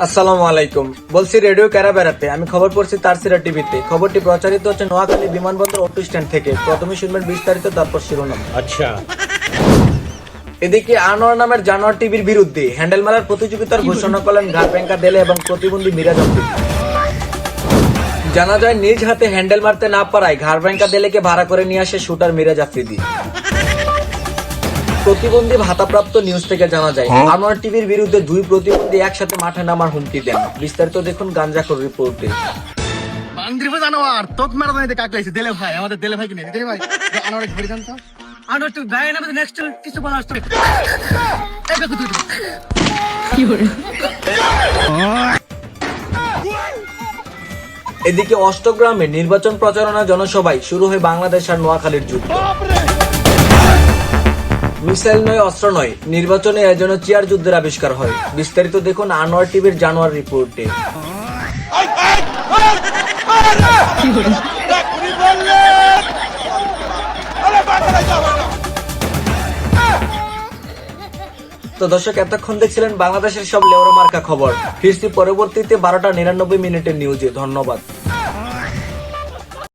আসসালামু আলাইকুম। বলছি রেডিও ক্যারা বেড়াতে আমি খবর পড়ছি তারসিরা টিভিতে। খবরটি প্রচারিত হচ্ছে নোয়াখালী বিমানবন্দর অটো স্ট্যান্ড থেকে। প্রথমে শুনবেন বিস্তারিত, তারপর শিরোনাম। अच्छा। এদিকে আনোয়ার নামের জানোয়ার টিভির বিরুদ্ধে হ্যান্ডেল মারার প্রতিযোগিতার ঘোষণা করলেন ঘাটব্যাংকা দেলে এবং প্রতিবন্ধী মিরাজ আফ্রিদি। জানা যায় নিজ হাতে হ্যান্ডেল মারতে না পারায় ঘাটব্যাংকা দেলেকে ভাড়া করে নিয়ে আসে শুটার মিরাজ আফ্রিদি। প্রতিবন্ধী ভাতাপ্রাপ্ত নিউজ থেকে জানা যায় আনোয়ার টিভির বিরুদ্ধে দুই প্রতিবন্ধী একসাথে মাঠে নামার হুমকি দেন। বিস্তারিত দেখুন গাঞ্জাখোর রিপোর্টে। বান্দ্রিফা জানোয়ার তোক মেরা জানিতে কাকলাইছে দেলে ভাই আমাদের দেলে ভাই কিনে দেলে ভাই আনোয়ার ঘুরে যান তো আনোয়ার তুই ভাই না নেক্সট কিছু বলা আসতো এই দেখো তুই কি করে এদিকে অষ্টগ্রামে নির্বাচন প্রচারণা জনসভায় শুরু হয় বাংলাদেশ আর নোয়াখালীর যুদ্ধ। মিসাইল নয়, অস্ত্র নয়, নির্বাচনে এজন্য চেয়ার যুদ্ধের আবিষ্কার হয়। বিস্তারিত দেখুন আনোয়ার টিভির জানোয়ার রিপোর্টে। তো দর্শক, এতক্ষণ দেখছিলেন বাংলাদেশের সব লেওরা মার্কা খবর। ফিরছি পরবর্তীতে 12টা 99 মিনিটের নিউজে। ধন্যবাদ।